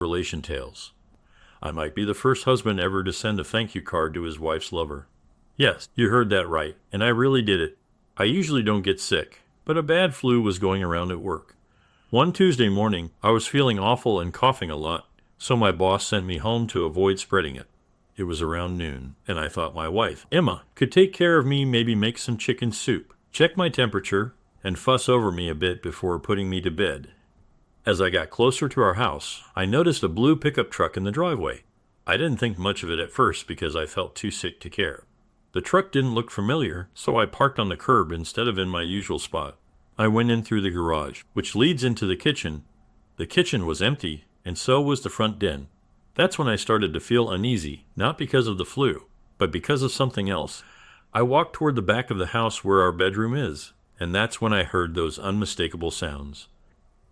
relation tales. I might be the first husband ever to send a thank you card to his wife's lover. Yes, you heard that right, and I really did it. I usually don't get sick, but a bad flu was going around at work. One Tuesday morning, I was feeling awful and coughing a lot, so my boss sent me home to avoid spreading it. It was around noon, and I thought my wife, Emma, could take care of me, maybe make some chicken soup, check my temperature, and fuss over me a bit before putting me to bed. As I got closer to our house, I noticed a blue pickup truck in the driveway. I didn't think much of it at first because I felt too sick to care. The truck didn't look familiar, so I parked on the curb instead of in my usual spot. I went in through the garage, which leads into the kitchen. The kitchen was empty, and so was the front den. That's when I started to feel uneasy, not because of the flu, but because of something else. I walked toward the back of the house where our bedroom is, and that's when I heard those unmistakable sounds.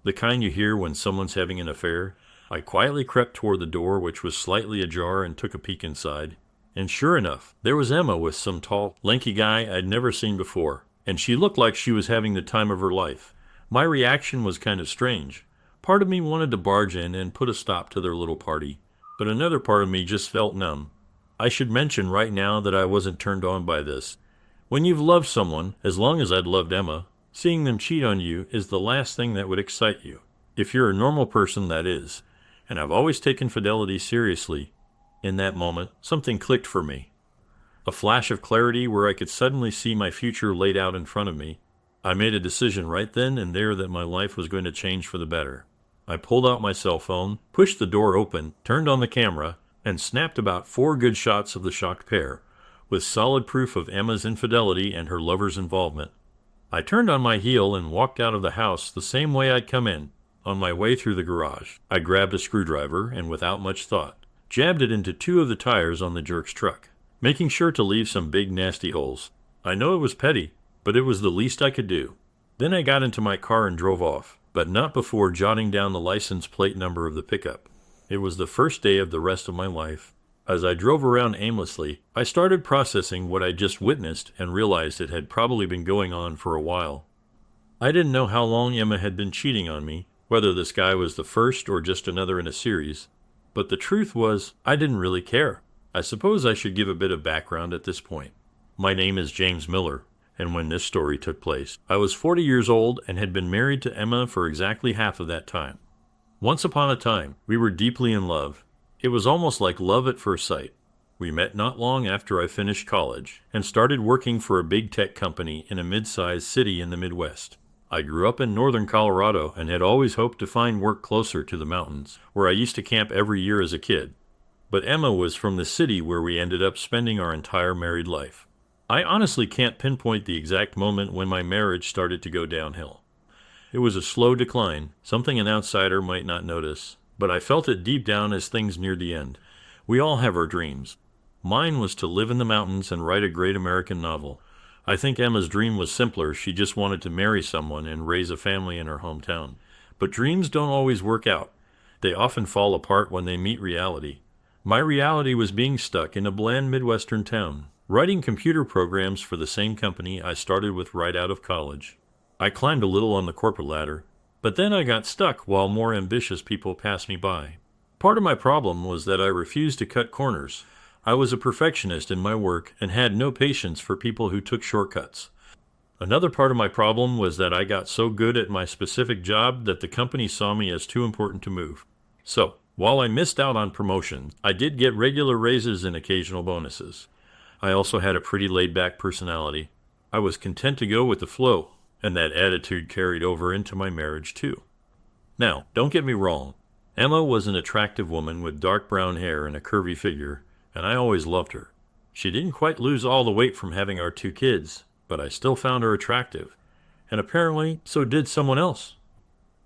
The kind you hear when someone's having an affair. I quietly crept toward the door, which was slightly ajar, and took a peek inside. And sure enough, there was Emma with some tall, lanky guy I'd never seen before, and she looked like she was having the time of her life. My reaction was kind of strange. Part of me wanted to barge in and put a stop to their little party, but another part of me just felt numb. I should mention right now that I wasn't turned on by this. When you've loved someone, as long as I'd loved Emma, seeing them cheat on you is the last thing that would excite you. If you're a normal person, that is. And I've always taken fidelity seriously. In that moment, something clicked for me. A flash of clarity where I could suddenly see my future laid out in front of me. I made a decision right then and there that my life was going to change for the better. I pulled out my cell phone, pushed the door open, turned on the camera, and snapped about 4 good shots of the shocked pair, with solid proof of Emma's infidelity and her lover's involvement. I turned on my heel and walked out of the house the same way I'd come in. On my way through the garage, I grabbed a screwdriver and, without much thought, jabbed it into 2 of the tires on the jerk's truck, making sure to leave some big nasty holes. I know it was petty, but it was the least I could do. Then I got into my car and drove off, but not before jotting down the license plate number of the pickup. It was the first day of the rest of my life. As I drove around aimlessly, I started processing what I'd just witnessed and realized it had probably been going on for a while. I didn't know how long Emma had been cheating on me, whether this guy was the first or just another in a series, but the truth was, I didn't really care. I suppose I should give a bit of background at this point. My name is James Miller, and when this story took place, I was 40 years old and had been married to Emma for exactly half of that time. Once upon a time, we were deeply in love. It was almost like love at first sight. We met not long after I finished college and started working for a big tech company in a mid-sized city in the Midwest. I grew up in northern Colorado and had always hoped to find work closer to the mountains, where I used to camp every year as a kid. But Emma was from the city where we ended up spending our entire married life. I honestly can't pinpoint the exact moment when my marriage started to go downhill. It was a slow decline, something an outsider might not notice, but I felt it deep down as things neared the end. We all have our dreams. Mine was to live in the mountains and write a great American novel. I think Emma's dream was simpler. She just wanted to marry someone and raise a family in her hometown. But dreams don't always work out. They often fall apart when they meet reality. My reality was being stuck in a bland Midwestern town, writing computer programs for the same company I started with right out of college. I climbed a little on the corporate ladder, but then I got stuck while more ambitious people passed me by. Part of my problem was that I refused to cut corners. I was a perfectionist in my work and had no patience for people who took shortcuts. Another part of my problem was that I got so good at my specific job that the company saw me as too important to move. So, while I missed out on promotions, I did get regular raises and occasional bonuses. I also had a pretty laid-back personality. I was content to go with the flow, and that attitude carried over into my marriage too. Now, don't get me wrong. Emma was an attractive woman with dark brown hair and a curvy figure, and I always loved her. She didn't quite lose all the weight from having our 2 kids, but I still found her attractive, and apparently so did someone else.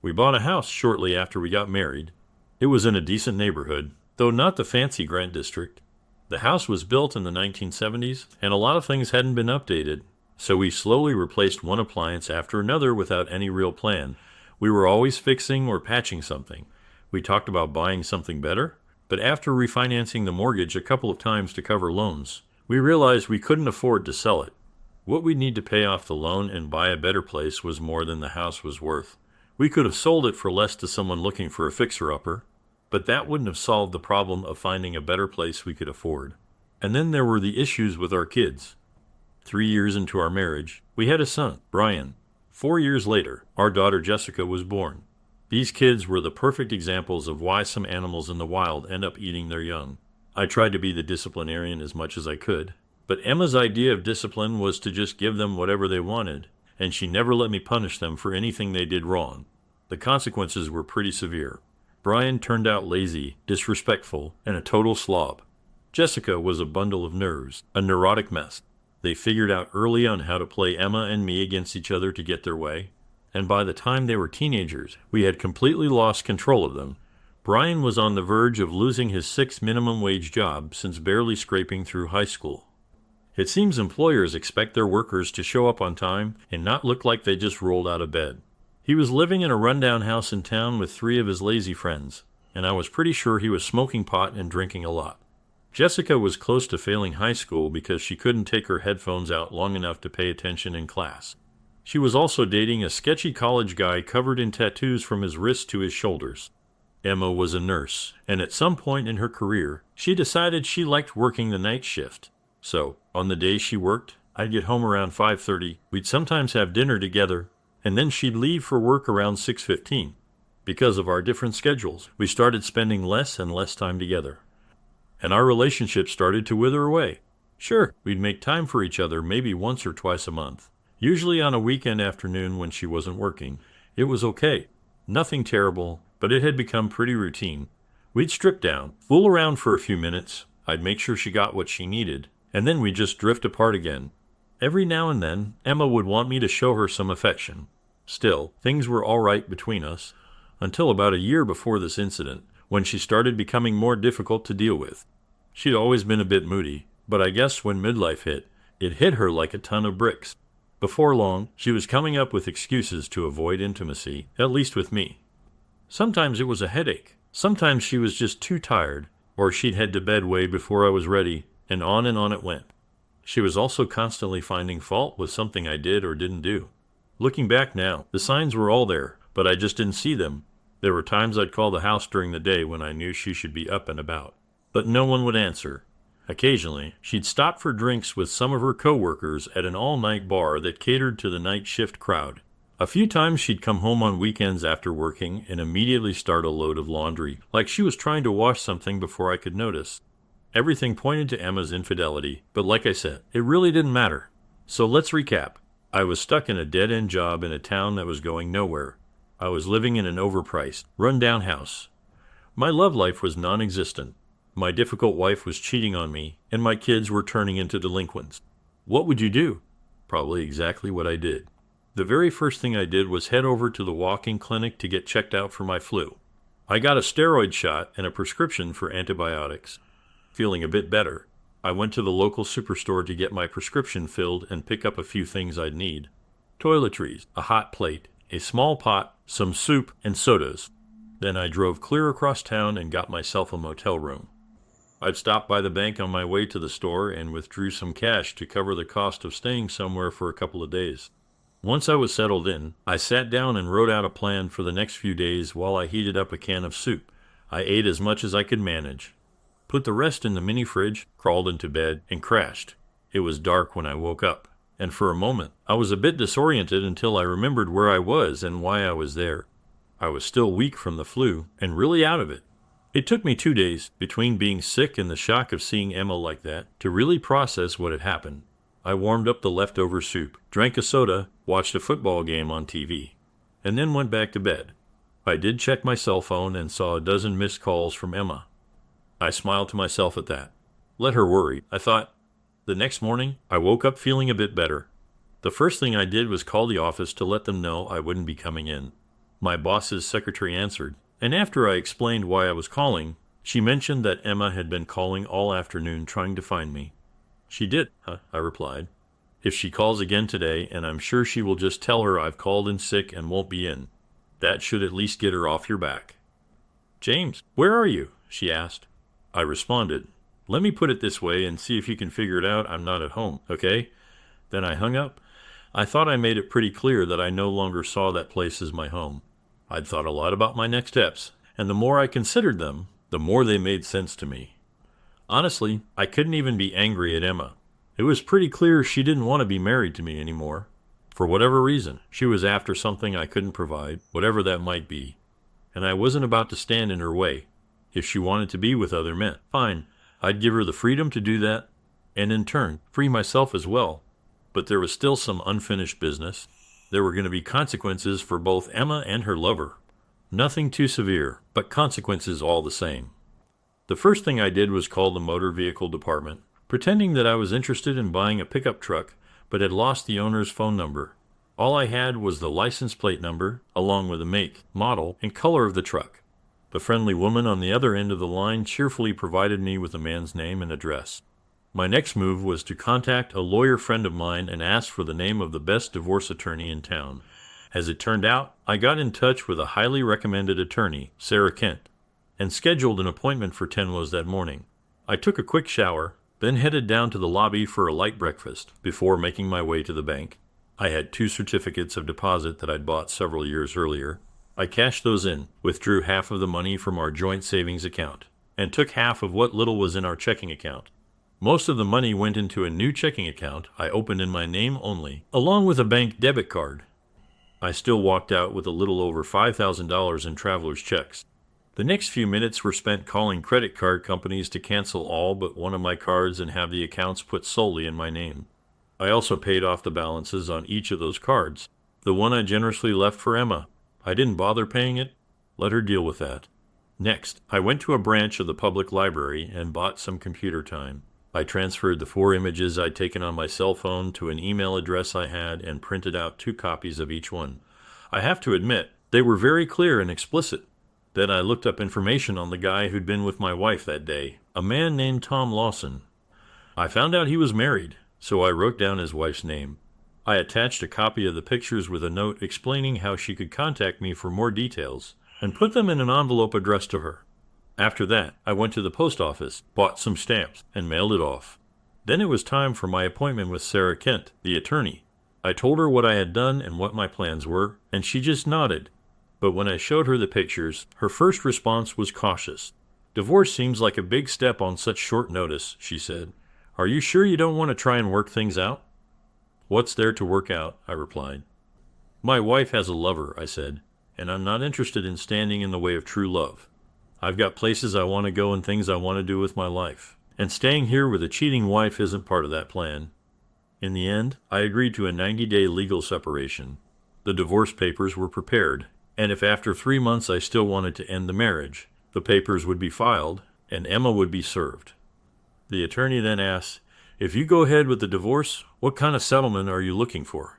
We bought a house shortly after we got married. It was in a decent neighborhood, though not the fancy Grant district. The house was built in the 1970s, and a lot of things hadn't been updated, so we slowly replaced one appliance after another without any real plan. We were always fixing or patching something. We talked about buying something better, but after refinancing the mortgage a couple of times to cover loans, we realized we couldn't afford to sell it. What we'd need to pay off the loan and buy a better place was more than the house was worth. We could have sold it for less to someone looking for a fixer-upper. But that wouldn't have solved the problem of finding a better place we could afford. And then there were the issues with our kids. 3 years into our marriage, we had a son, Brian. 4 years later, our daughter Jessica was born. These kids were the perfect examples of why some animals in the wild end up eating their young. I tried to be the disciplinarian as much as I could, but Emma's idea of discipline was to just give them whatever they wanted, and she never let me punish them for anything they did wrong. The consequences were pretty severe. Brian turned out lazy, disrespectful, and a total slob. Jessica was a bundle of nerves, a neurotic mess. They figured out early on how to play Emma and me against each other to get their way, and by the time they were teenagers, we had completely lost control of them. Brian was on the verge of losing his 6th minimum wage job since barely scraping through high school. It seems employers expect their workers to show up on time and not look like they just rolled out of bed. He was living in a rundown house in town with 3 of his lazy friends, and I was pretty sure he was smoking pot and drinking a lot. Jessica was close to failing high school because she couldn't take her headphones out long enough to pay attention in class. She was also dating a sketchy college guy covered in tattoos from his wrists to his shoulders. Emma was a nurse, and at some point in her career, she decided she liked working the night shift. So, on the days she worked, I'd get home around 5:30, we'd sometimes have dinner together, and then she'd leave for work around 6:15. Because of our different schedules, we started spending less and less time together. And our relationship started to wither away. Sure, we'd make time for each other maybe once or twice a month, usually on a weekend afternoon when she wasn't working. It was okay. Nothing terrible, but it had become pretty routine. We'd strip down, fool around for a few minutes, I'd make sure she got what she needed, and then we'd just drift apart again. Every now and then, Emma would want me to show her some affection. Still, things were all right between us, until about a year before this incident, when she started becoming more difficult to deal with. She'd always been a bit moody, but I guess when midlife hit, it hit her like a ton of bricks. Before long, she was coming up with excuses to avoid intimacy, at least with me. Sometimes it was a headache. Sometimes she was just too tired, or she'd head to bed way before I was ready, and on it went. She was also constantly finding fault with something I did or didn't do. Looking back now, the signs were all there, but I just didn't see them. There were times I'd call the house during the day when I knew she should be up and about, but no one would answer. Occasionally, she'd stop for drinks with some of her coworkers at an all-night bar that catered to the night shift crowd. A few times she'd come home on weekends after working and immediately start a load of laundry, like she was trying to wash something before I could notice. Everything pointed to Emma's infidelity, but like I said, it really didn't matter. So let's recap. I was stuck in a dead-end job in a town that was going nowhere. I was living in an overpriced, run-down house. My love life was non-existent. My difficult wife was cheating on me, and my kids were turning into delinquents. What would you do? Probably exactly what I did. The very first thing I did was head over to the walk-in clinic to get checked out for my flu. I got a steroid shot and a prescription for antibiotics. Feeling a bit better, I went to the local superstore to get my prescription filled and pick up a few things I'd need. Toiletries, a hot plate, a small pot, some soup, and sodas. Then I drove clear across town and got myself a motel room. I'd stopped by the bank on my way to the store and withdrew some cash to cover the cost of staying somewhere for a couple of days. Once I was settled in, I sat down and wrote out a plan for the next few days while I heated up a can of soup. I ate as much as I could manage, put the rest in the mini fridge, crawled into bed, and crashed. It was dark when I woke up, and for a moment, I was a bit disoriented until I remembered where I was and why I was there. I was still weak from the flu, and really out of it. It took me 2 days, between being sick and the shock of seeing Emma like that, to really process what had happened. I warmed up the leftover soup, drank a soda, watched a football game on TV, and then went back to bed. I did check my cell phone and saw a dozen missed calls from Emma. I smiled to myself at that. Let her worry, I thought. The next morning, I woke up feeling a bit better. The first thing I did was call the office to let them know I wouldn't be coming in. My boss's secretary answered, and after I explained why I was calling, she mentioned that Emma had been calling all afternoon trying to find me. She did, I replied. If she calls again today, and I'm sure she will just tell her I've called in sick and won't be in. That should at least get her off your back. James, where are you? She asked. I responded, let me put it this way and see if you can figure it out. I'm not at home, okay? Then I hung up. I thought I made it pretty clear that I no longer saw that place as my home. I'd thought a lot about my next steps, and the more I considered them, the more they made sense to me. Honestly, I couldn't even be angry at Emma. It was pretty clear she didn't want to be married to me anymore. For whatever reason, she was after something I couldn't provide, whatever that might be. And I wasn't about to stand in her way. If she wanted to be with other men, fine, I'd give her the freedom to do that, and in turn, free myself as well. But there was still some unfinished business. There were going to be consequences for both Emma and her lover. Nothing too severe, but consequences all the same. The first thing I did was call the motor vehicle department, pretending that I was interested in buying a pickup truck, but had lost the owner's phone number. All I had was the license plate number, along with the make, model, and color of the truck. The friendly woman on the other end of the line cheerfully provided me with the man's name and address. My next move was to contact a lawyer friend of mine and ask for the name of the best divorce attorney in town. As it turned out, I got in touch with a highly recommended attorney, Sarah Kent, and scheduled an appointment for 10 that morning. I took a quick shower, then headed down to the lobby for a light breakfast before making my way to the bank. I had 2 certificates of deposit that I'd bought several years earlier. I cashed those in, withdrew half of the money from our joint savings account, and took half of what little was in our checking account. Most of the money went into a new checking account I opened in my name only, along with a bank debit card. I still walked out with a little over $5,000 in traveler's checks. The next few minutes were spent calling credit card companies to cancel all but one of my cards and have the accounts put solely in my name. I also paid off the balances on each of those cards. The one I generously left for Emma, I didn't bother paying it. Let her deal with that. Next, I went to a branch of the public library and bought some computer time. I transferred the 4 images I'd taken on my cell phone to an email address I had and printed out 2 copies of each one. I have to admit, they were very clear and explicit. Then I looked up information on the guy who'd been with my wife that day, a man named Tom Lawson. I found out he was married, so I wrote down his wife's name. I attached a copy of the pictures with a note explaining how she could contact me for more details, and put them in an envelope addressed to her. After that, I went to the post office, bought some stamps, and mailed it off. Then it was time for my appointment with Sarah Kent, the attorney. I told her what I had done and what my plans were, and she just nodded. But when I showed her the pictures, her first response was cautious. "Divorce seems like a big step on such short notice," she said. "Are you sure you don't want to try and work things out?" "What's there to work out?" I replied. "My wife has a lover," I said, "and I'm not interested in standing in the way of true love. I've got places I want to go and things I want to do with my life, and staying here with a cheating wife isn't part of that plan." In the end, I agreed to a 90-day legal separation. The divorce papers were prepared, and if after 3 months I still wanted to end the marriage, the papers would be filed, and Emma would be served. The attorney then asked, "If you go ahead with the divorce, what kind of settlement are you looking for?"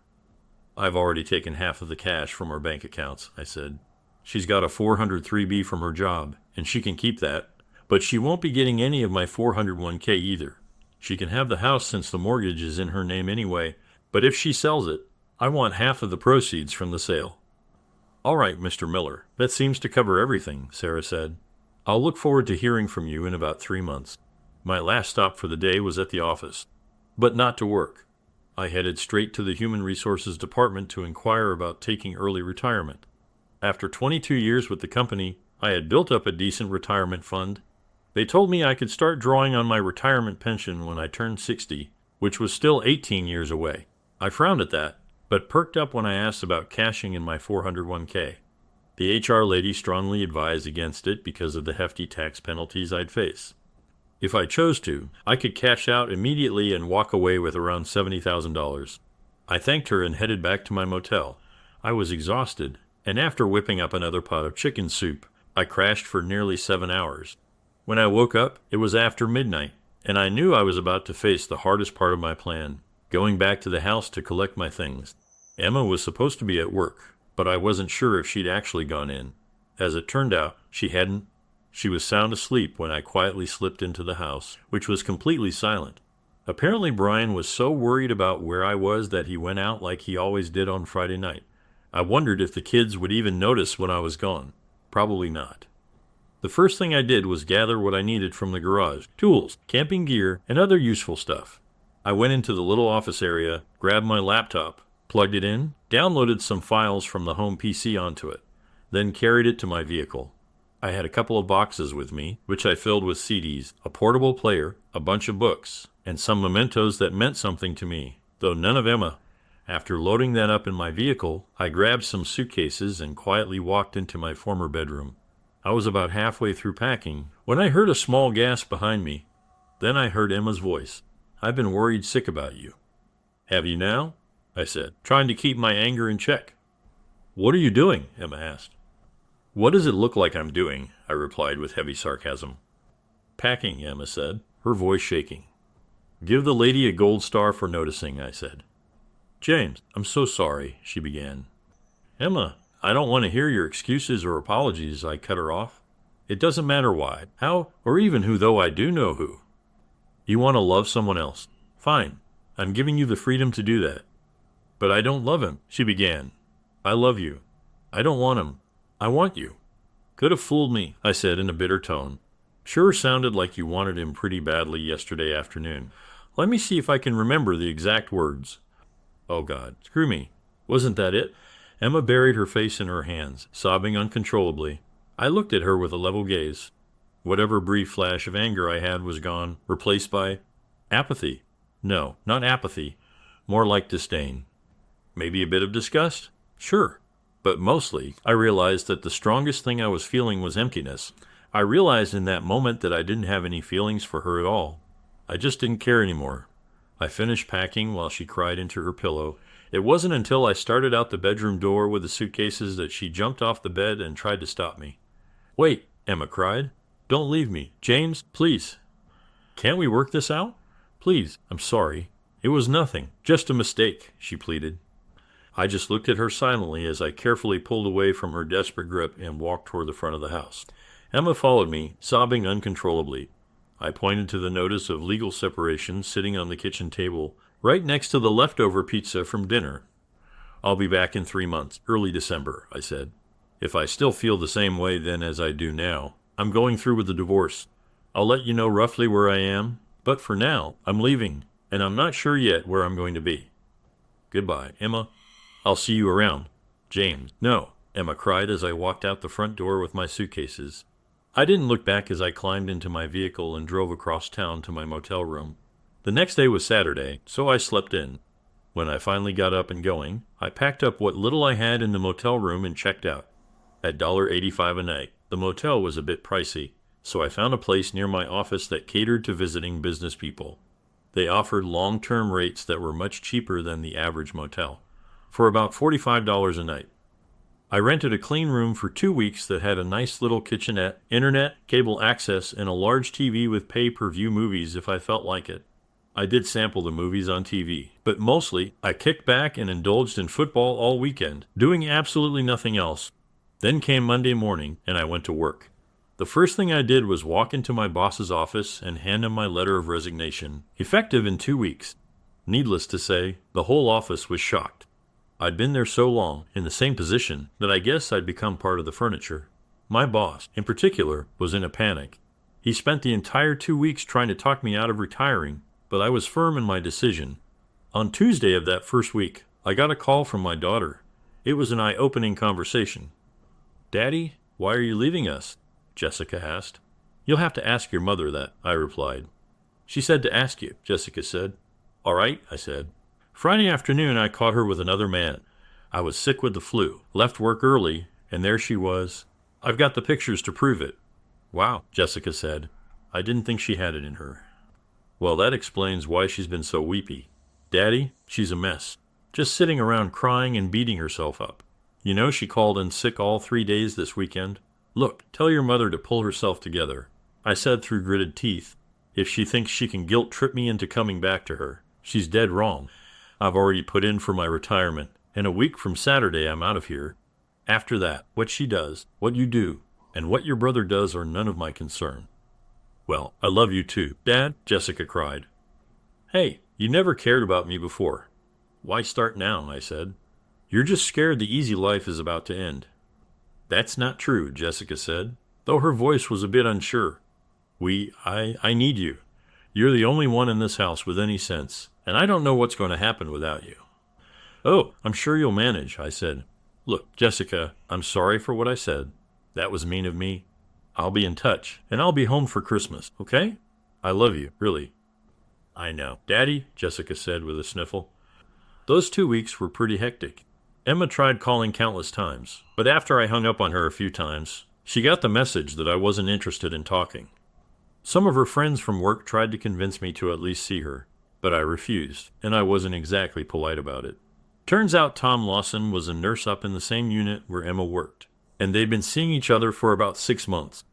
"I've already taken half of the cash from our bank accounts," I said. "She's got a 403B from her job, and she can keep that, but she won't be getting any of my 401K either. She can have the house since the mortgage is in her name anyway, but if she sells it, I want half of the proceeds from the sale." "All right, Mr. Miller, that seems to cover everything," Sarah said. "I'll look forward to hearing from you in about 3 months. My last stop for the day was at the office, but not to work. I headed straight to the Human Resources Department to inquire about taking early retirement. After 22 years with the company, I had built up a decent retirement fund. They told me I could start drawing on my retirement pension when I turned 60, which was still 18 years away. I frowned at that, but perked up when I asked about cashing in my 401K. The HR lady strongly advised against it because of the hefty tax penalties I'd face. If I chose to, I could cash out immediately and walk away with around $70,000. I thanked her and headed back to my motel. I was exhausted, and after whipping up another pot of chicken soup, I crashed for nearly 7 hours. When I woke up, it was after midnight, and I knew I was about to face the hardest part of my plan, going back to the house to collect my things. Emma was supposed to be at work, but I wasn't sure if she'd actually gone in. As it turned out, she hadn't. She was sound asleep when I quietly slipped into the house, which was completely silent. Apparently Brian was so worried about where I was that he went out like he always did on Friday night. I wondered if the kids would even notice when I was gone. Probably not. The first thing I did was gather what I needed from the garage: tools, camping gear, and other useful stuff. I went into the little office area, grabbed my laptop, plugged it in, downloaded some files from the home PC onto it, then carried it to my vehicle. I had a couple of boxes with me, which I filled with CDs, a portable player, a bunch of books, and some mementos that meant something to me, though none of Emma. After loading that up in my vehicle, I grabbed some suitcases and quietly walked into my former bedroom. I was about halfway through packing when I heard a small gasp behind me. Then I heard Emma's voice. "I've been worried sick about you." "Have you now?" I said, trying to keep my anger in check. "What are you doing?" Emma asked. "What does it look like I'm doing?" I replied with heavy sarcasm. "Packing," Emma said, her voice shaking. "Give the lady a gold star for noticing," I said. "James, I'm so sorry," she began. "Emma, I don't want to hear your excuses or apologies," I cut her off. "It doesn't matter why, how, or even who, though I do know who. You want to love someone else. Fine. I'm giving you the freedom to do that." "But I don't love him," she began. "I love you. I don't want him. I want you." "Could have fooled me," I said in a bitter tone. "Sure sounded like you wanted him pretty badly yesterday afternoon. Let me see if I can remember the exact words." Oh, God, screw me. Wasn't that it? Emma buried her face in her hands, sobbing uncontrollably. I looked at her with a level gaze. Whatever brief flash of anger I had was gone, replaced by apathy. No, not apathy. More like disdain. Maybe a bit of disgust? Sure. But mostly, I realized that the strongest thing I was feeling was emptiness. I realized in that moment that I didn't have any feelings for her at all. I just didn't care anymore. I finished packing while she cried into her pillow. It wasn't until I started out the bedroom door with the suitcases that she jumped off the bed and tried to stop me. "Wait," Emma cried. "Don't leave me. James, please." "Can't we work this out? Please, I'm sorry. It was nothing. Just a mistake," she pleaded. I just looked at her silently as I carefully pulled away from her desperate grip and walked toward the front of the house. Emma followed me, sobbing uncontrollably. I pointed to the notice of legal separation sitting on the kitchen table, right next to the leftover pizza from dinner. "I'll be back in 3 months, early December," I said. "If I still feel the same way then as I do now, I'm going through with the divorce. I'll let you know roughly where I am, but for now, I'm leaving, and I'm not sure yet where I'm going to be. Goodbye, Emma. I'll see you around." "James, no," Emma cried as I walked out the front door with my suitcases. I didn't look back as I climbed into my vehicle and drove across town to my motel room. The next day was Saturday, so I slept in. When I finally got up and going, I packed up what little I had in the motel room and checked out. At $1.85 a night, the motel was a bit pricey, so I found a place near my office that catered to visiting business people. They offered long-term rates that were much cheaper than the average motel, for about $45 a night. I rented a clean room for 2 weeks that had a nice little kitchenette, internet, cable access, and a large TV with pay-per-view movies if I felt like it. I did sample the movies on TV, but mostly I kicked back and indulged in football all weekend, doing absolutely nothing else. Then came Monday morning, and I went to work. The first thing I did was walk into my boss's office and hand him my letter of resignation, effective in 2 weeks. Needless to say, the whole office was shocked. I'd been there so long, in the same position, that I guess I'd become part of the furniture. My boss, in particular, was in a panic. He spent the entire 2 weeks trying to talk me out of retiring, but I was firm in my decision. On Tuesday of that first week, I got a call from my daughter. It was an eye-opening conversation. "Daddy, why are you leaving us?" Jessica asked. "You'll have to ask your mother that," I replied. "She said to ask you," Jessica said. "All right," I said. Friday afternoon, I caught her with another man. I was sick with the flu, left work early, and there she was. "I've got the pictures to prove it." "Wow," Jessica said. I didn't think she had it in her. "Well, that explains why she's been so weepy. Daddy, she's a mess. Just sitting around crying and beating herself up. You know she called in sick all 3 days this weekend. Look, tell your mother to pull herself together," I said through gritted teeth. "If she thinks she can guilt trip me into coming back to her, she's dead wrong. I've already put in for my retirement, and a week from Saturday I'm out of here. After that, what she does, what you do, and what your brother does are none of my concern." "Well, I love you too, Dad," Jessica cried. "Hey, you never cared about me before. Why start now?" I said. "You're just scared the easy life is about to end." "That's not true," Jessica said, though her voice was a bit unsure. I need you. You're the only one in this house with any sense, and I don't know what's going to happen without you." "Oh, I'm sure you'll manage," I said. "Look, Jessica, I'm sorry for what I said. That was mean of me. I'll be in touch, and I'll be home for Christmas, okay? I love you, really. I know. Daddy, Jessica said with a sniffle. Those 2 weeks were pretty hectic. Emma tried calling countless times, but after I hung up on her a few times, she got the message that I wasn't interested in talking. Some of her friends from work tried to convince me to at least see her, but I refused, and I wasn't exactly polite about it. Turns out Tom Lawson was a nurse up in the same unit where Emma worked, and they'd been seeing each other for about 6 months.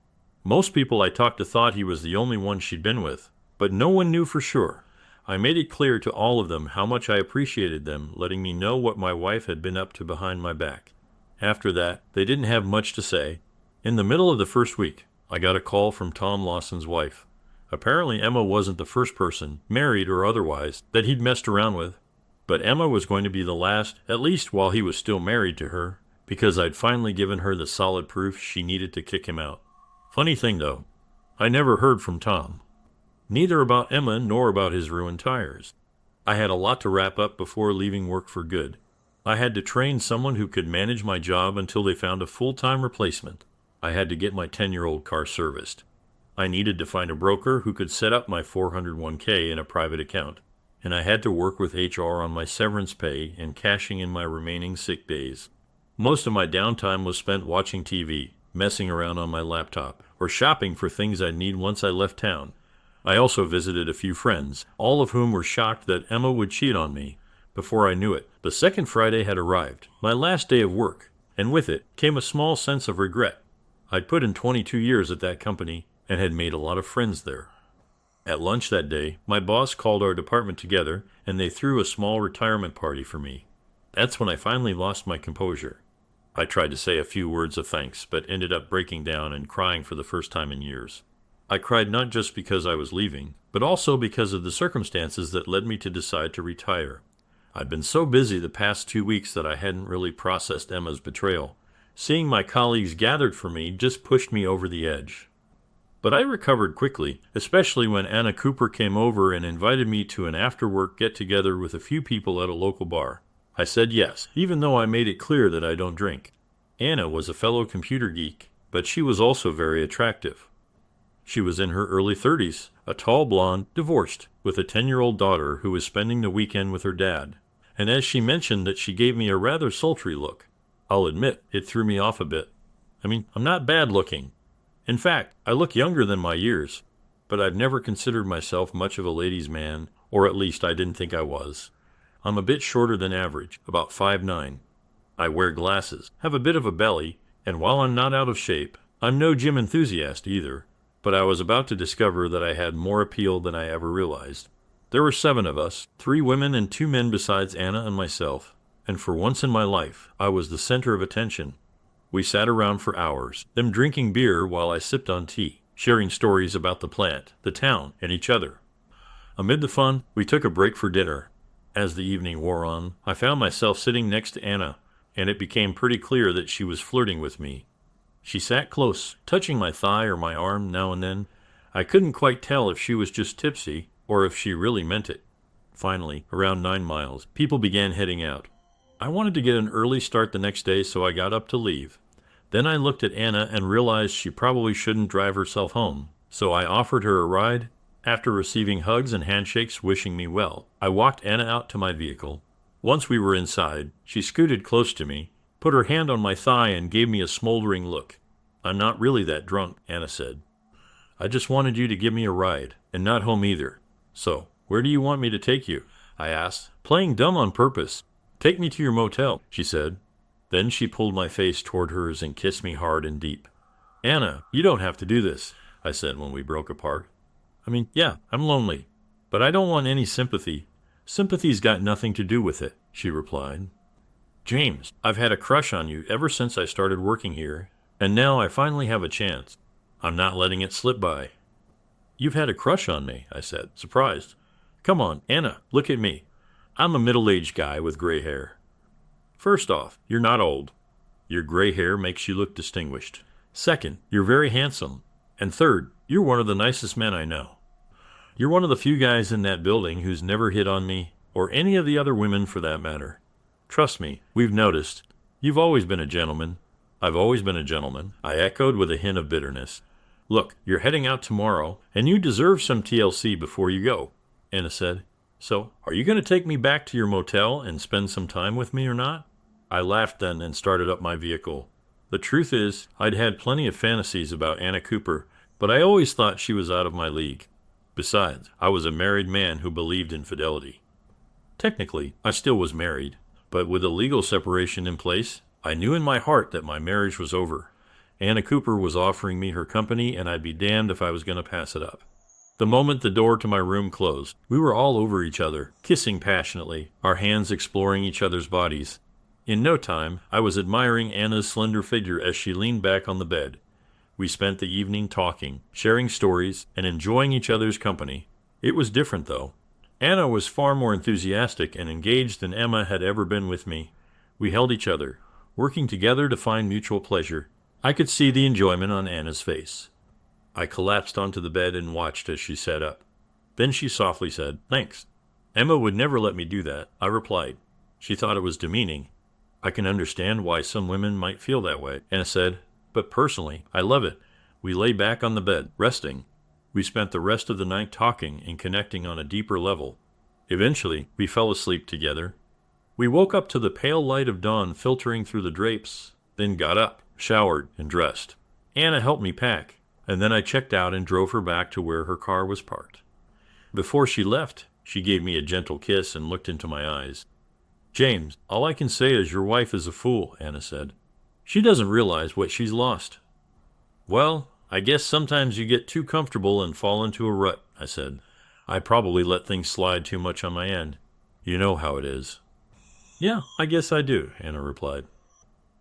Most people I talked to thought he was the only one she'd been with, but no one knew for sure. I made it clear to all of them how much I appreciated them letting me know what my wife had been up to behind my back. After that, they didn't have much to say. In the middle of the first week, I got a call from Tom Lawson's wife. Apparently Emma wasn't the first person, married or otherwise, that he'd messed around with. But Emma was going to be the last, at least while he was still married to her, because I'd finally given her the solid proof she needed to kick him out. Funny thing though, I never heard from Tom. Neither about Emma nor about his ruined tires. I had a lot to wrap up before leaving work for good. I had to train someone who could manage my job until they found a full-time replacement. I had to get my 10-year-old car serviced. I needed to find a broker who could set up my 401k in a private account. And I had to work with HR on my severance pay and cashing in my remaining sick days. Most of my downtime was spent watching TV, messing around on my laptop, or shopping for things I'd need once I left town. I also visited a few friends, all of whom were shocked that Emma would cheat on me. Before I knew it, the second Friday had arrived, my last day of work, and with it came a small sense of regret. I'd put in 22 years at that company and had made a lot of friends there. At lunch that day, my boss called our department together and they threw a small retirement party for me. That's when I finally lost my composure. I tried to say a few words of thanks, but ended up breaking down and crying for the first time in years. I cried not just because I was leaving, but also because of the circumstances that led me to decide to retire. I'd been so busy the past 2 weeks that I hadn't really processed Emma's betrayal. Seeing my colleagues gathered for me just pushed me over the edge. But I recovered quickly, especially when Anna Cooper came over and invited me to an after-work get-together with a few people at a local bar. I said yes, even though I made it clear that I don't drink. Anna was a fellow computer geek, but she was also very attractive. She was in her early 30s, a tall blonde, divorced, with a 10-year-old daughter who was spending the weekend with her dad. And as she mentioned that she gave me a rather sultry look. I'll admit, it threw me off a bit. I'm not bad looking. In fact, I look younger than my years, but I've never considered myself much of a ladies' man, or at least I didn't think I was. I'm a bit shorter than average, about 5'9". I wear glasses, have a bit of a belly, and while I'm not out of shape, I'm no gym enthusiast either, but I was about to discover that I had more appeal than I ever realized. There were 7 of us, 3 women and 2 men besides Anna and myself, and for once in my life, I was the center of attention. We sat around for hours, them drinking beer while I sipped on tea, sharing stories about the plant, the town, and each other. Amid the fun, we took a break for dinner. As the evening wore on, I found myself sitting next to Anna, and it became pretty clear that she was flirting with me. She sat close, touching my thigh or my arm now and then. I couldn't quite tell if she was just tipsy or if she really meant it. Finally, around 9 miles, people began heading out. I wanted to get an early start the next day, so I got up to leave. Then I looked at Anna and realized she probably shouldn't drive herself home, so I offered her a ride. After receiving hugs and handshakes wishing me well, I walked Anna out to my vehicle. Once we were inside, she scooted close to me, put her hand on my thigh and gave me a smoldering look. "I'm not really that drunk," Anna said. "I just wanted you to give me a ride, and not home either. So, where do you want me to take you?" I asked, playing dumb on purpose. "Take me to your motel," she said. Then she pulled my face toward hers and kissed me hard and deep. "Anna, you don't have to do this," I said when we broke apart. Yeah, I'm lonely, but I don't want any sympathy. Sympathy's got nothing to do with it," she replied. "James, I've had a crush on you ever since I started working here, and now I finally have a chance. I'm not letting it slip by." "You've had a crush on me," I said, surprised. "Come on, Anna, look at me. I'm a middle-aged guy with gray hair. First off, you're not old. Your gray hair makes you look distinguished. Second, you're very handsome. And third, you're one of the nicest men I know. You're one of the few guys in that building who's never hit on me, or any of the other women for that matter. Trust me, we've noticed. You've always been a gentleman." "I've always been a gentleman," I echoed with a hint of bitterness. Look, you're heading out tomorrow, and you deserve some TLC before you go, Anna said. So, are you going to take me back to your motel and spend some time with me or not? I laughed then and started up my vehicle. The truth is, I'd had plenty of fantasies about Anna Cooper, but I always thought she was out of my league. Besides, I was a married man who believed in fidelity. Technically, I still was married, but with a legal separation in place, I knew in my heart that my marriage was over. Anna Cooper was offering me her company, and I'd be damned if I was going to pass it up. The moment the door to my room closed, we were all over each other, kissing passionately, our hands exploring each other's bodies. In no time, I was admiring Anna's slender figure as she leaned back on the bed. We spent the evening talking, sharing stories, and enjoying each other's company. It was different, though. Anna was far more enthusiastic and engaged than Emma had ever been with me. We held each other, working together to find mutual pleasure. I could see the enjoyment on Anna's face. I collapsed onto the bed and watched as she sat up. Then she softly said, "Thanks." Emma would never let me do that, I replied. She thought it was demeaning. I can understand why some women might feel that way, Anna said, but personally, I love it. We lay back on the bed, resting. We spent the rest of the night talking and connecting on a deeper level. Eventually, we fell asleep together. We woke up to the pale light of dawn filtering through the drapes, then got up, showered, and dressed. Anna helped me pack, and then I checked out and drove her back to where her car was parked. Before she left, she gave me a gentle kiss and looked into my eyes. "James, all I can say is your wife is a fool," Anna said. "She doesn't realize what she's lost." "Well, I guess sometimes you get too comfortable and fall into a rut," I said. "I probably let things slide too much on my end. You know how it is." "Yeah, I guess I do," Anna replied.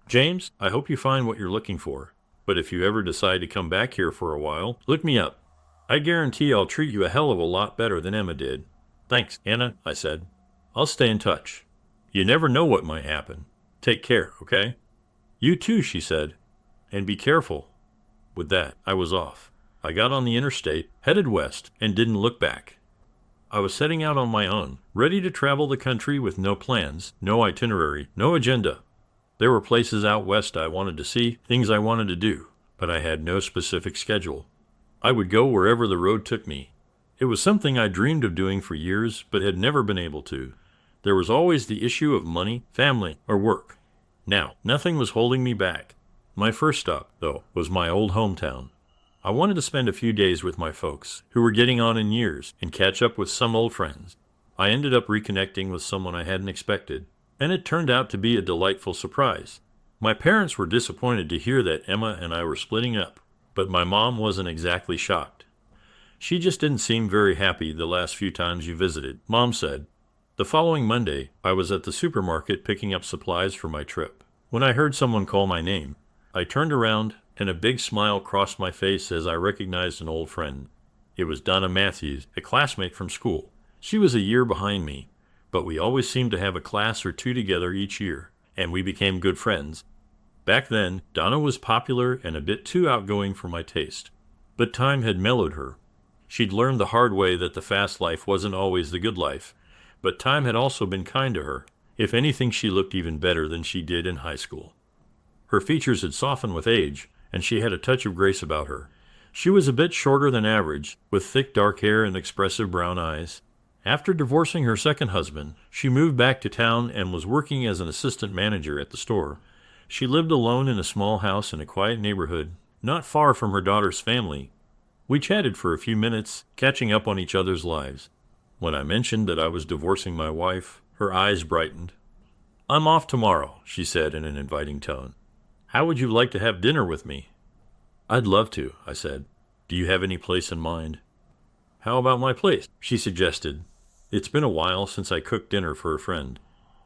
"James, I hope you find what you're looking for. But if you ever decide to come back here for a while, look me up. I guarantee I'll treat you a hell of a lot better than Emma did." "Thanks, Anna," I said. "I'll stay in touch. You never know what might happen. Take care, okay?" "You too," she said. "And be careful." With that, I was off. I got on the interstate, headed west, and didn't look back. I was setting out on my own, ready to travel the country with no plans, no itinerary, no agenda. There were places out west I wanted to see, things I wanted to do, but I had no specific schedule. I would go wherever the road took me. It was something I dreamed of doing for years, but had never been able to. There was always the issue of money, family, or work. Now, nothing was holding me back. My first stop, though, was my old hometown. I wanted to spend a few days with my folks, who were getting on in years, and catch up with some old friends. I ended up reconnecting with someone I hadn't expected, and it turned out to be a delightful surprise. My parents were disappointed to hear that Emma and I were splitting up, but my mom wasn't exactly shocked. "She just didn't seem very happy the last few times you visited," Mom said. The following Monday, I was at the supermarket picking up supplies for my trip, when I heard someone call my name. I turned around, and a big smile crossed my face as I recognized an old friend. It was Donna Matthews, a classmate from school. She was a year behind me, but we always seemed to have a class or two together each year, and we became good friends. Back then, Donna was popular and a bit too outgoing for my taste, but time had mellowed her. She'd learned the hard way that the fast life wasn't always the good life, but time had also been kind to her. If anything, she looked even better than she did in high school. Her features had softened with age, and she had a touch of grace about her. She was a bit shorter than average, with thick dark hair and expressive brown eyes. After divorcing her second husband, she moved back to town and was working as an assistant manager at the store. She lived alone in a small house in a quiet neighborhood, not far from her daughter's family. We chatted for a few minutes, catching up on each other's lives. When I mentioned that I was divorcing my wife, her eyes brightened. "I'm off tomorrow," she said in an inviting tone. "How would you like to have dinner with me?" "I'd love to," I said. "Do you have any place in mind?" "How about my place?" she suggested. It's been a while since I cooked dinner for a friend.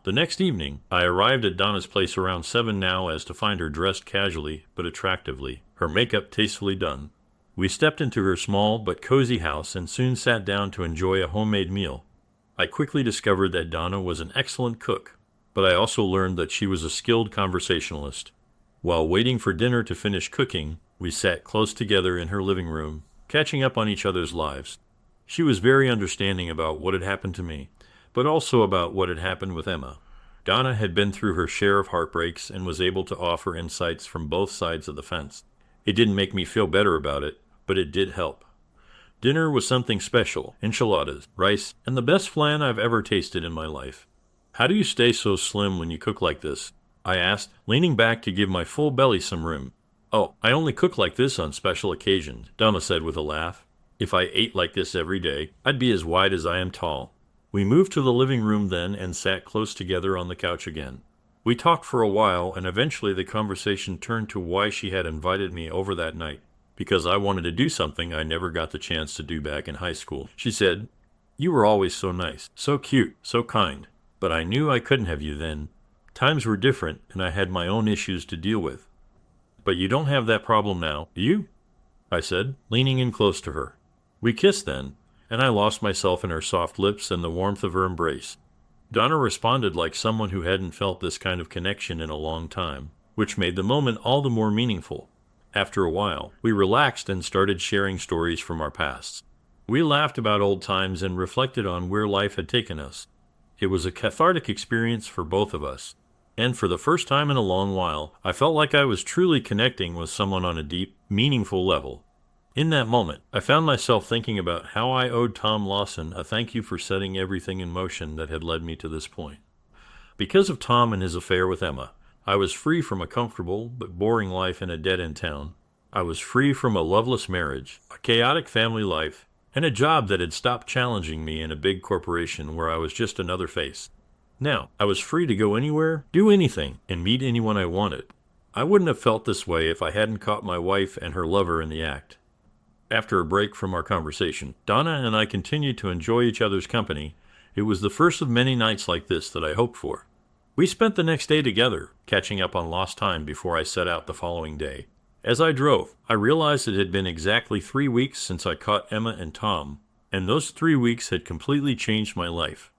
The next evening, I arrived at Donna's place around 7 now as to find her dressed casually but attractively, her makeup tastefully done. We stepped into her small but cozy house and soon sat down to enjoy a homemade meal. I quickly discovered that Donna was an excellent cook, but I also learned that she was a skilled conversationalist. While waiting for dinner to finish cooking, we sat close together in her living room, catching up on each other's lives. She was very understanding about what had happened to me, but also about what had happened with Emma. Donna had been through her share of heartbreaks and was able to offer insights from both sides of the fence. It didn't make me feel better about it, but it did help. Dinner was something special: enchiladas, rice, and the best flan I've ever tasted in my life. "How do you stay so slim when you cook like this?" I asked, leaning back to give my full belly some room. "Oh, I only cook like this on special occasions," Donna said with a laugh. "If I ate like this every day, I'd be as wide as I am tall." We moved to the living room then and sat close together on the couch again. We talked for a while, and eventually the conversation turned to why she had invited me over that night. "Because I wanted to do something I never got the chance to do back in high school," she said. "You were always so nice, so cute, so kind. But I knew I couldn't have you then. Times were different, and I had my own issues to deal with." "But you don't have that problem now, do you?" I said, leaning in close to her. We kissed then, and I lost myself in her soft lips and the warmth of her embrace. Donna responded like someone who hadn't felt this kind of connection in a long time, which made the moment all the more meaningful. After a while, we relaxed and started sharing stories from our pasts. We laughed about old times and reflected on where life had taken us. It was a cathartic experience for both of us, and for the first time in a long while, I felt like I was truly connecting with someone on a deep, meaningful level. In that moment, I found myself thinking about how I owed Tom Lawson a thank you for setting everything in motion that had led me to this point. Because of Tom and his affair with Emma, I was free from a comfortable but boring life in a dead-end town. I was free from a loveless marriage, a chaotic family life, and a job that had stopped challenging me in a big corporation where I was just another face. Now, I was free to go anywhere, do anything, and meet anyone I wanted. I wouldn't have felt this way if I hadn't caught my wife and her lover in the act. After a break from our conversation, Donna and I continued to enjoy each other's company. It was the first of many nights like this that I hoped for. We spent the next day together, catching up on lost time before I set out the following day. As I drove, I realized it had been exactly 3 weeks since I caught Emma and Tom, and those 3 weeks had completely changed my life.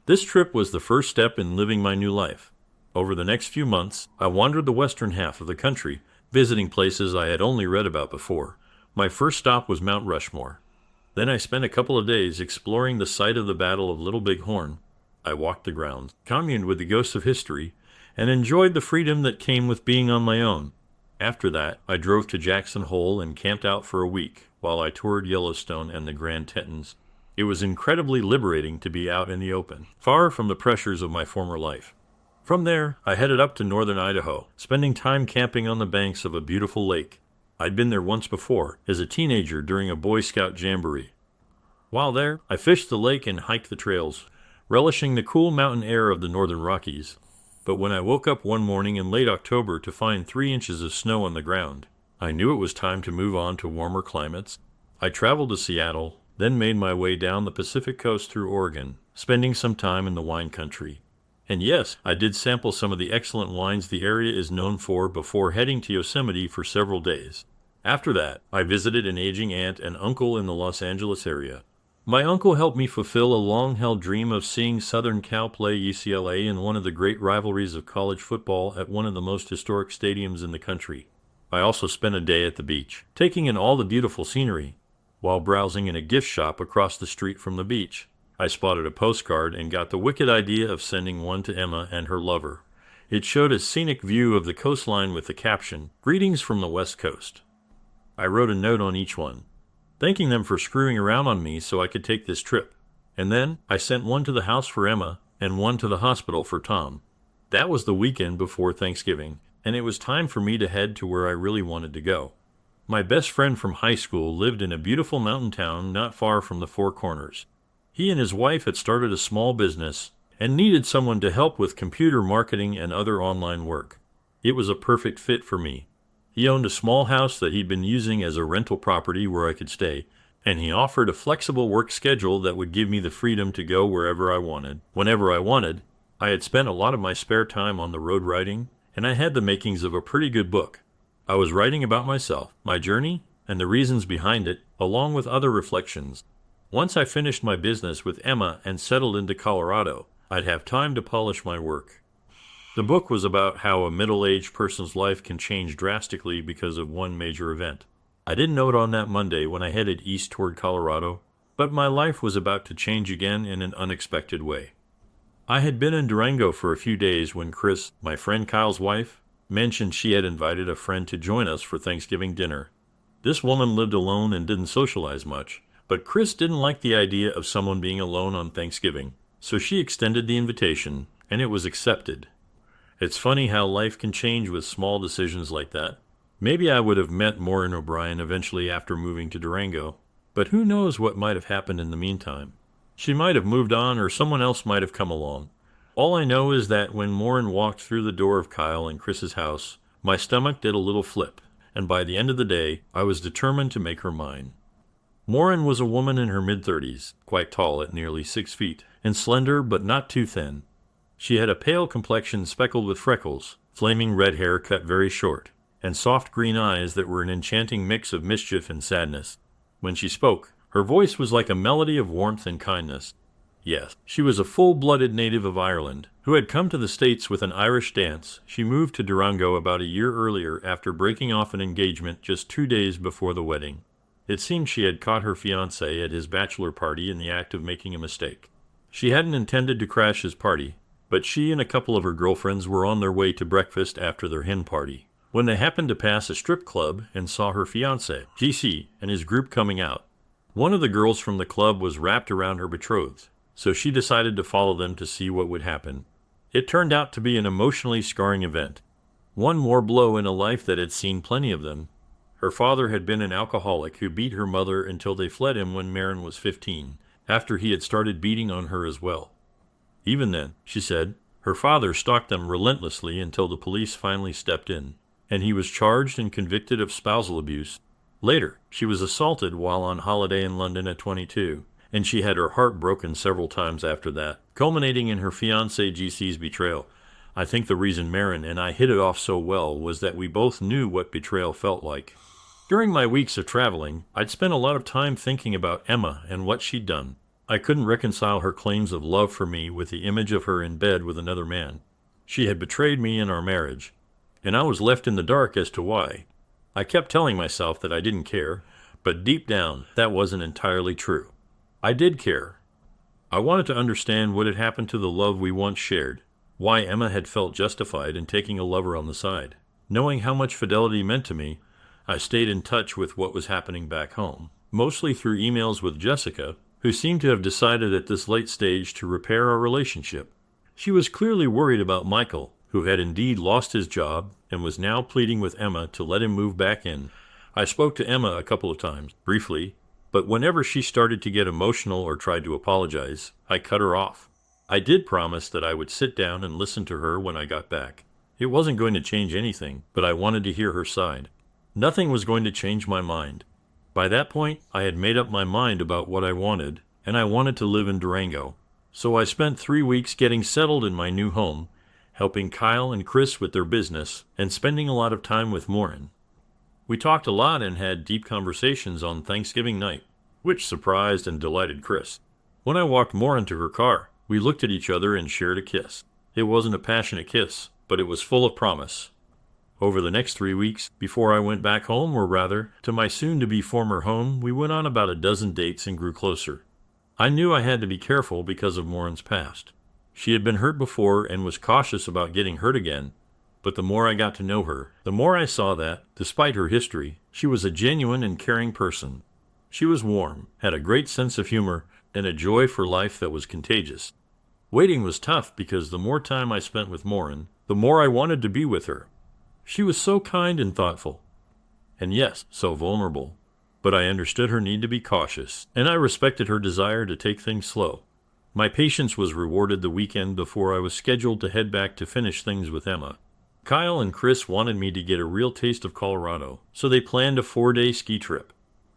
This trip was the first step in living my new life. Over the next few months, I wandered the western half of the country, visiting places I had only read about before. My first stop was Mount Rushmore. Then I spent a couple of days exploring the site of the Battle of Little Big Horn. I walked the grounds, communed with the ghosts of history, and enjoyed the freedom that came with being on my own. After that, I drove to Jackson Hole and camped out for a week while I toured Yellowstone and the Grand Tetons. It was incredibly liberating to be out in the open, far from the pressures of my former life. From there, I headed up to northern Idaho, spending time camping on the banks of a beautiful lake. I'd been there once before, as a teenager during a Boy Scout jamboree. While there, I fished the lake and hiked the trails, relishing the cool mountain air of the northern Rockies. But when I woke up one morning in late October to find 3 inches of snow on the ground, I knew it was time to move on to warmer climates. I traveled to Seattle, then made my way down the Pacific coast through Oregon, spending some time in the wine country. And yes, I did sample some of the excellent wines the area is known for before heading to Yosemite for several days. After that, I visited an aging aunt and uncle in the Los Angeles area. My uncle helped me fulfill a long-held dream of seeing Southern Cal play UCLA in one of the great rivalries of college football at one of the most historic stadiums in the country. I also spent a day at the beach, taking in all the beautiful scenery. While browsing in a gift shop across the street from the beach, I spotted a postcard and got the wicked idea of sending one to Emma and her lover. It showed a scenic view of the coastline with the caption, "Greetings from the West Coast." I wrote a note on each one, thanking them for screwing around on me so I could take this trip. And then I sent one to the house for Emma and one to the hospital for Tom. That was the weekend before Thanksgiving, and it was time for me to head to where I really wanted to go. My best friend from high school lived in a beautiful mountain town not far from the Four Corners. He and his wife had started a small business and needed someone to help with computer marketing and other online work. It was a perfect fit for me. He owned a small house that he'd been using as a rental property where I could stay, and he offered a flexible work schedule that would give me the freedom to go wherever I wanted, whenever I wanted. I had spent a lot of my spare time on the road writing, and I had the makings of a pretty good book. I was writing about myself, my journey, and the reasons behind it, along with other reflections. Once I finished my business with Emma and settled into Colorado, I'd have time to polish my work. The book was about how a middle-aged person's life can change drastically because of one major event. I didn't know it on that Monday when I headed east toward Colorado, but my life was about to change again in an unexpected way. I had been in Durango for a few days when Chris, my friend Kyle's wife, mentioned she had invited a friend to join us for Thanksgiving dinner. This woman lived alone and didn't socialize much, but Chris didn't like the idea of someone being alone on Thanksgiving, so she extended the invitation, and it was accepted. It's funny how life can change with small decisions like that. Maybe I would have met Maureen O'Brien eventually after moving to Durango, but who knows what might have happened in the meantime. She might have moved on or someone else might have come along. All I know is that when Maureen walked through the door of Kyle and Chris's house, my stomach did a little flip, and by the end of the day, I was determined to make her mine. Maureen was a woman in her mid-30s, quite tall at nearly 6 feet, and slender but not too thin. She had a pale complexion speckled with freckles, flaming red hair cut very short, and soft green eyes that were an enchanting mix of mischief and sadness. When she spoke, her voice was like a melody of warmth and kindness. Yes, she was a full-blooded native of Ireland, who had come to the States with an Irish dance. She moved to Durango about a year earlier after breaking off an engagement just 2 days before the wedding. It seemed she had caught her fiancé at his bachelor party in the act of making a mistake. She hadn't intended to crash his party, but she and a couple of her girlfriends were on their way to breakfast after their hen party, when they happened to pass a strip club and saw her fiancé, Giih, and his group coming out. One of the girls from the club was wrapped around her betrothed, so she decided to follow them to see what would happen. It turned out to be an emotionally scarring event. One more blow in a life that had seen plenty of them. Her father had been an alcoholic who beat her mother until they fled him when Marin was 15, after he had started beating on her as well. Even then, she said, her father stalked them relentlessly until the police finally stepped in, and he was charged and convicted of spousal abuse. Later, she was assaulted while on holiday in London at 22, and she had her heart broken several times after that, culminating in her fiancé Giih's betrayal. I think the reason Marin and I hit it off so well was that we both knew what betrayal felt like. During my weeks of traveling, I'd spent a lot of time thinking about Emma and what she'd done. I couldn't reconcile her claims of love for me with the image of her in bed with another man. She had betrayed me in our marriage, and I was left in the dark as to why. I kept telling myself that I didn't care, but deep down, that wasn't entirely true. I did care. I wanted to understand what had happened to the love we once shared, why Emma had felt justified in taking a lover on the side. Knowing how much fidelity meant to me, I stayed in touch with what was happening back home, mostly through emails with Jessica, who seemed to have decided at this late stage to repair our relationship. She was clearly worried about Michael, who had indeed lost his job and was now pleading with Emma to let him move back in. I spoke to Emma a couple of times, briefly, but whenever she started to get emotional or tried to apologize, I cut her off. I did promise that I would sit down and listen to her when I got back. It wasn't going to change anything, but I wanted to hear her side. Nothing was going to change my mind. By that point, I had made up my mind about what I wanted, and I wanted to live in Durango. So I spent 3 weeks getting settled in my new home, helping Kyle and Chris with their business, and spending a lot of time with Maureen. We talked a lot and had deep conversations on Thanksgiving night, which surprised and delighted Chris. When I walked Maureen to her car, we looked at each other and shared a kiss. It wasn't a passionate kiss, but it was full of promise. Over the next 3 weeks, before I went back home, or rather, to my soon-to-be former home, we went on about a dozen dates and grew closer. I knew I had to be careful because of Maureen's past. She had been hurt before and was cautious about getting hurt again, but the more I got to know her, the more I saw that, despite her history, she was a genuine and caring person. She was warm, had a great sense of humor, and a joy for life that was contagious. Waiting was tough because the more time I spent with Maureen, the more I wanted to be with her. She was so kind and thoughtful, and yes, so vulnerable. But I understood her need to be cautious, and I respected her desire to take things slow. My patience was rewarded the weekend before I was scheduled to head back to finish things with Emma. Kyle and Chris wanted me to get a real taste of Colorado, so they planned a 4-day ski trip.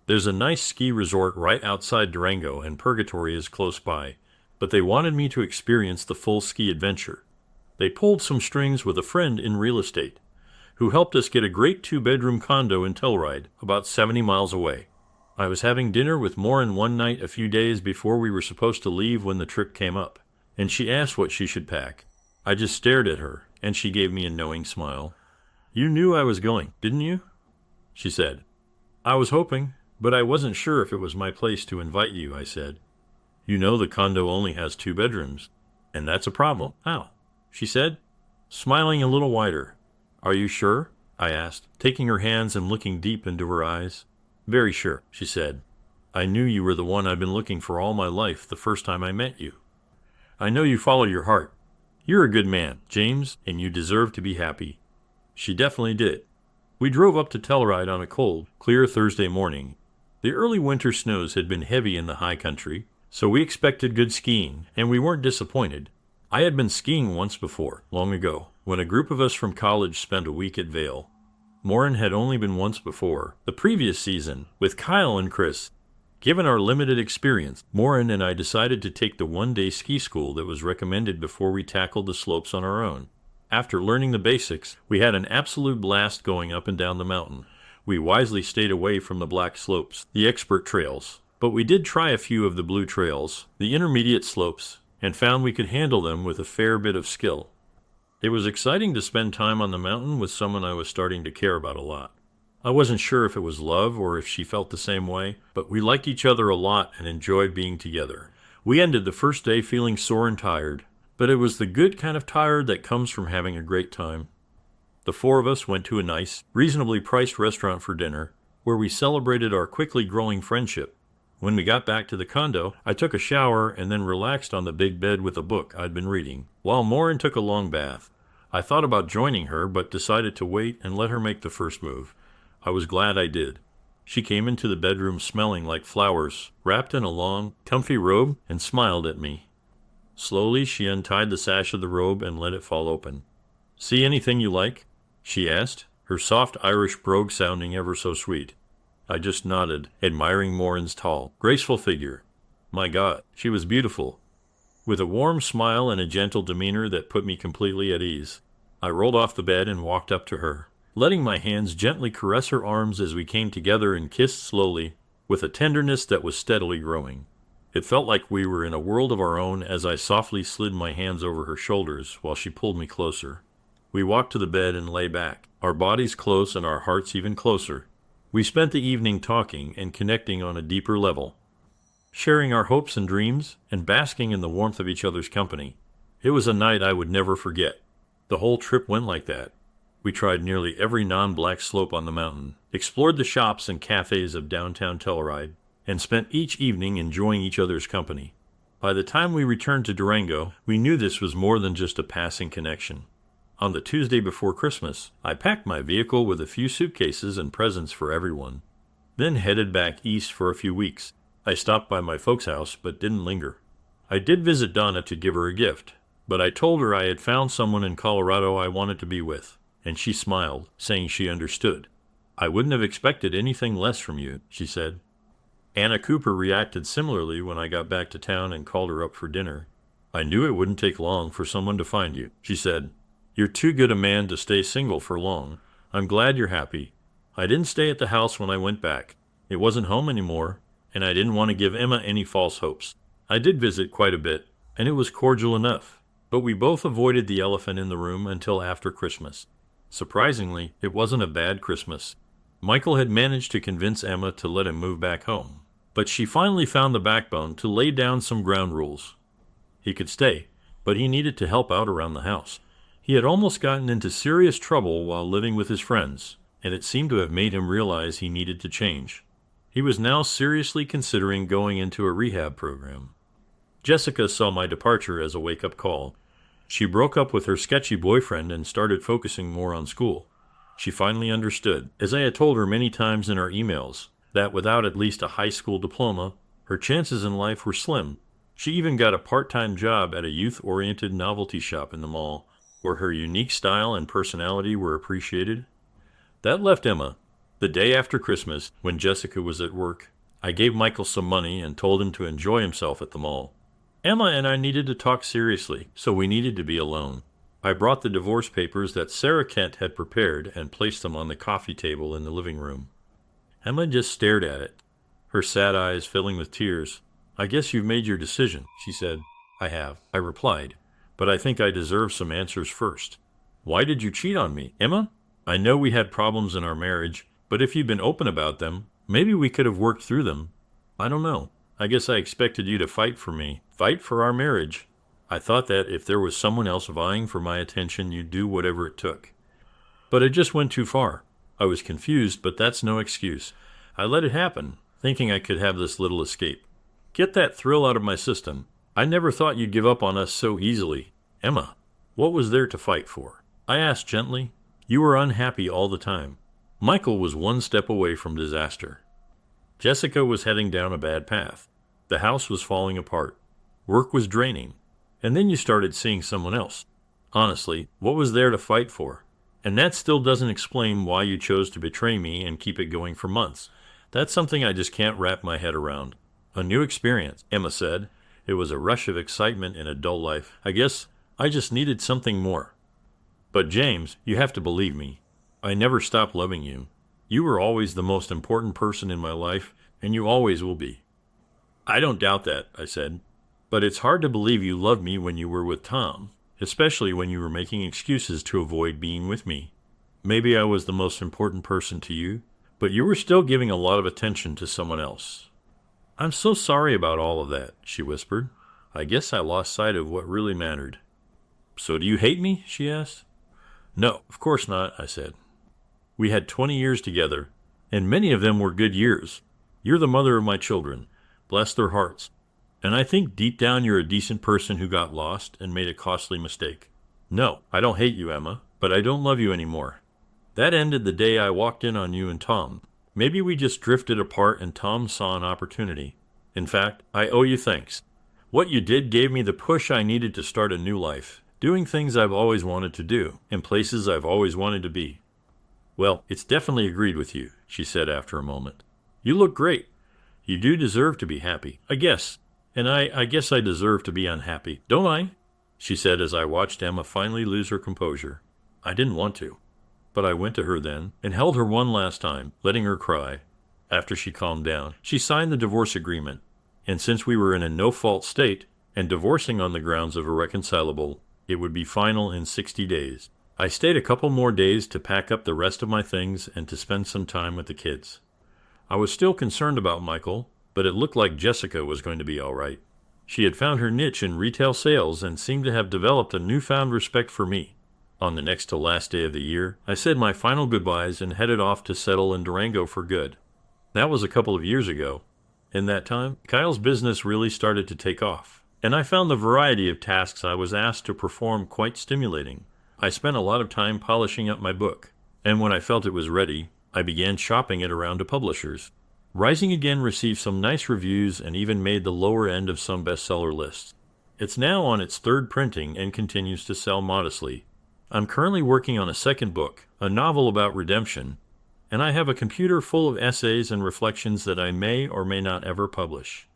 There's a nice ski resort right outside Durango, and Purgatory is close by, but they wanted me to experience the full ski adventure. They pulled some strings with a friend in real estate, who helped us get a great 2-bedroom condo in Telluride, about 70 miles away. I was having dinner with Maureen one night a few days before we were supposed to leave when the trip came up, and she asked what she should pack. I just stared at her, and she gave me a knowing smile. "You knew I was going, didn't you?" she said. "I was hoping, but I wasn't sure if it was my place to invite you," I said. "You know the condo only has 2 bedrooms, and that's a problem." "How?" she said, smiling a little wider. "Are you sure?" I asked, taking her hands and looking deep into her eyes. Very sure, she said. I knew you were the one I've been looking for all my life the first time I met you. I know you follow your heart. You're a good man, James, and you deserve to be happy. She definitely did. We drove up to Telluride on a cold, clear Thursday morning. The early winter snows had been heavy in the high country, so we expected good skiing, and we weren't disappointed. I had been skiing once before, long ago, when a group of us from college spent a week at Vail. Morin had only been once before, the previous season, with Kyle and Chris. Given our limited experience, Morin and I decided to take the one-day ski school that was recommended before we tackled the slopes on our own. After learning the basics, we had an absolute blast going up and down the mountain. We wisely stayed away from the black slopes, the expert trails, but we did try a few of the blue trails, the intermediate slopes, and found we could handle them with a fair bit of skill. It was exciting to spend time on the mountain with someone I was starting to care about a lot. I wasn't sure if it was love or if she felt the same way, but we liked each other a lot and enjoyed being together. We ended the first day feeling sore and tired, but it was the good kind of tired that comes from having a great time. The four of us went to a nice, reasonably priced restaurant for dinner, where we celebrated our quickly growing friendship. When we got back to the condo, I took a shower and then relaxed on the big bed with a book I'd been reading, while Morin took a long bath. I thought about joining her, but decided to wait and let her make the first move. I was glad I did. She came into the bedroom smelling like flowers, wrapped in a long, comfy robe, and smiled at me. Slowly, she untied the sash of the robe and let it fall open. "See anything you like?" she asked, her soft Irish brogue sounding ever so sweet. I just nodded, admiring Morin's tall, graceful figure. My God, she was beautiful. With a warm smile and a gentle demeanor that put me completely at ease, I rolled off the bed and walked up to her, letting my hands gently caress her arms as we came together and kissed slowly, with a tenderness that was steadily growing. It felt like we were in a world of our own as I softly slid my hands over her shoulders while she pulled me closer. We walked to the bed and lay back, our bodies close and our hearts even closer. We spent the evening talking and connecting on a deeper level, sharing our hopes and dreams and basking in the warmth of each other's company. It was a night I would never forget. The whole trip went like that. We tried nearly every non-black slope on the mountain, explored the shops and cafes of downtown Telluride, and spent each evening enjoying each other's company. By the time we returned to Durango, we knew this was more than just a passing connection. On the Tuesday before Christmas, I packed my vehicle with a few suitcases and presents for everyone, then headed back east for a few weeks. I stopped by my folks' house, but didn't linger. I did visit Donna to give her a gift, but I told her I had found someone in Colorado I wanted to be with, and she smiled, saying she understood. "I wouldn't have expected anything less from you," she said. Anna Cooper reacted similarly when I got back to town and called her up for dinner. "I knew it wouldn't take long for someone to find you," she said. "You're too good a man to stay single for long. I'm glad you're happy. I didn't stay at the house when I went back. It wasn't home anymore, and I didn't want to give Emma any false hopes. I did visit quite a bit, and it was cordial enough, but we both avoided the elephant in the room until after Christmas. Surprisingly, it wasn't a bad Christmas. Michael had managed to convince Emma to let him move back home, but she finally found the backbone to lay down some ground rules. He could stay, but he needed to help out around the house. He had almost gotten into serious trouble while living with his friends, and it seemed to have made him realize he needed to change. He was now seriously considering going into a rehab program. Jessica saw my departure as a wake-up call. She broke up with her sketchy boyfriend and started focusing more on school. She finally understood, as I had told her many times in our emails, that without at least a high school diploma, her chances in life were slim. She even got a part-time job at a youth-oriented novelty shop in the mall, where her unique style and personality were appreciated. That left Emma. The day after Christmas, when Jessica was at work, I gave Michael some money and told him to enjoy himself at the mall. Emma and I needed to talk seriously, so we needed to be alone. I brought the divorce papers that Sarah Kent had prepared and placed them on the coffee table in the living room. Emma just stared at it, her sad eyes filling with tears. "I guess you've made your decision," she said. "I have," I replied, "but I think I deserve some answers first. Why did you cheat on me, Emma? I know we had problems in our marriage, but if you'd been open about them, maybe we could have worked through them. I don't know. I guess I expected you to fight for me, fight for our marriage. I thought that if there was someone else vying for my attention, you'd do whatever it took. But it just went too far. I was confused, but that's no excuse. I let it happen, thinking I could have this little escape. Get that thrill out of my system. I never thought you'd give up on us so easily. Emma, what was there to fight for? I asked gently. You were unhappy all the time. Michael was one step away from disaster. Jessica was heading down a bad path. The house was falling apart. Work was draining. And then you started seeing someone else. Honestly, what was there to fight for? And that still doesn't explain why you chose to betray me and keep it going for months. That's something I just can't wrap my head around. A new experience, Emma said. It was a rush of excitement in a dull life. I guess I just needed something more. But James, you have to believe me. I never stopped loving you. You were always the most important person in my life, and you always will be. I don't doubt that, I said. But it's hard to believe you loved me when you were with Tom, especially when you were making excuses to avoid being with me. Maybe I was the most important person to you, but you were still giving a lot of attention to someone else. I'm so sorry about all of that, she whispered. I guess I lost sight of what really mattered. So do you hate me? She asked. No, of course not, I said. We had 20 years together, and many of them were good years. You're the mother of my children. Bless their hearts. And I think deep down you're a decent person who got lost and made a costly mistake. No, I don't hate you, Emma, but I don't love you anymore. That ended the day I walked in on you and Tom. Maybe we just drifted apart and Tom saw an opportunity. In fact, I owe you thanks. What you did gave me the push I needed to start a new life, doing things I've always wanted to do, in places I've always wanted to be. Well, it's definitely agreed with you, she said after a moment. You look great. You do deserve to be happy, I guess. And I guess I deserve to be unhappy, don't I? She said as I watched Emma finally lose her composure. I didn't want to. But I went to her then and held her one last time, letting her cry. After she calmed down, she signed the divorce agreement. And since we were in a no-fault state, and divorcing on the grounds of irreconcilable, it would be final in 60 days. I stayed a couple more days to pack up the rest of my things and to spend some time with the kids. I was still concerned about Michael, but it looked like Jessica was going to be all right. She had found her niche in retail sales and seemed to have developed a newfound respect for me. On the next to last day of the year, I said my final goodbyes and headed off to settle in Durango for good. That was a couple of years ago. In that time, Kyle's business really started to take off, and I found the variety of tasks I was asked to perform quite stimulating. I spent a lot of time polishing up my book, and when I felt it was ready, I began shopping it around to publishers. Rising Again received some nice reviews and even made the lower end of some bestseller lists. It's now on its third printing and continues to sell modestly. I'm currently working on a second book, a novel about redemption, and I have a computer full of essays and reflections that I may or may not ever publish.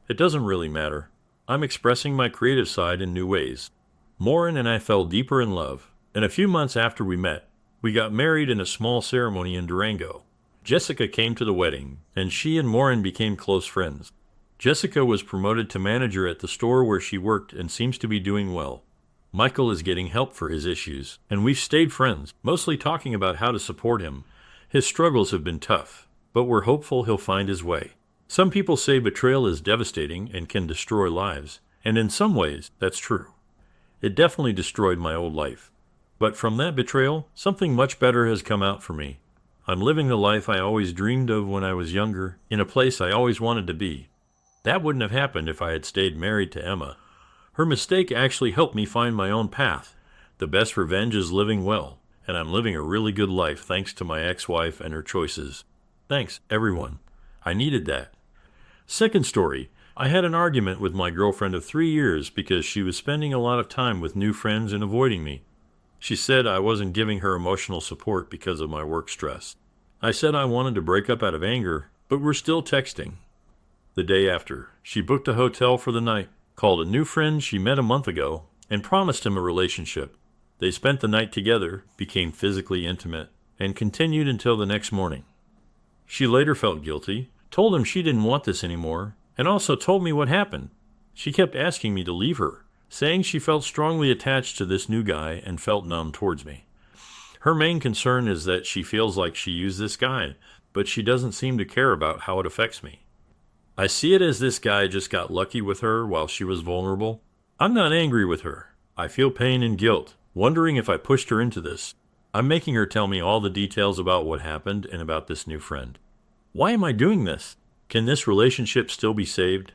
It doesn't really matter. I'm expressing my creative side in new ways. Morin and I fell deeper in love, and a few months after we met, we got married in a small ceremony in Durango. Jessica came to the wedding, and she and Morin became close friends. Jessica was promoted to manager at the store where she worked and seems to be doing well. Michael is getting help for his issues, and we've stayed friends, mostly talking about how to support him. His struggles have been tough, but we're hopeful he'll find his way. Some people say betrayal is devastating and can destroy lives, and in some ways, that's true. It definitely destroyed my old life. But from that betrayal, something much better has come out for me. I'm living the life I always dreamed of when I was younger, in a place I always wanted to be. That wouldn't have happened if I had stayed married to Emma. Her mistake actually helped me find my own path. The best revenge is living well, and I'm living a really good life thanks to my ex-wife and her choices. Thanks, everyone. I needed that. Second story. I had an argument with my girlfriend of 3 years because she was spending a lot of time with new friends and avoiding me. She said I wasn't giving her emotional support because of my work stress. I said I wanted to break up out of anger, but we're still texting. The day after, she booked a hotel for the night, called a new friend she met a month ago, and promised him a relationship. They spent the night together, became physically intimate, and continued until the next morning. She later felt guilty, told him she didn't want this anymore, and also told me what happened. She kept asking me to leave her, saying she felt strongly attached to this new guy and felt numb towards me. Her main concern is that she feels like she used this guy, but she doesn't seem to care about how it affects me. I see it as this guy just got lucky with her while she was vulnerable. I'm not angry with her. I feel pain and guilt, wondering if I pushed her into this. I'm making her tell me all the details about what happened and about this new friend. Why am I doing this? Can this relationship still be saved?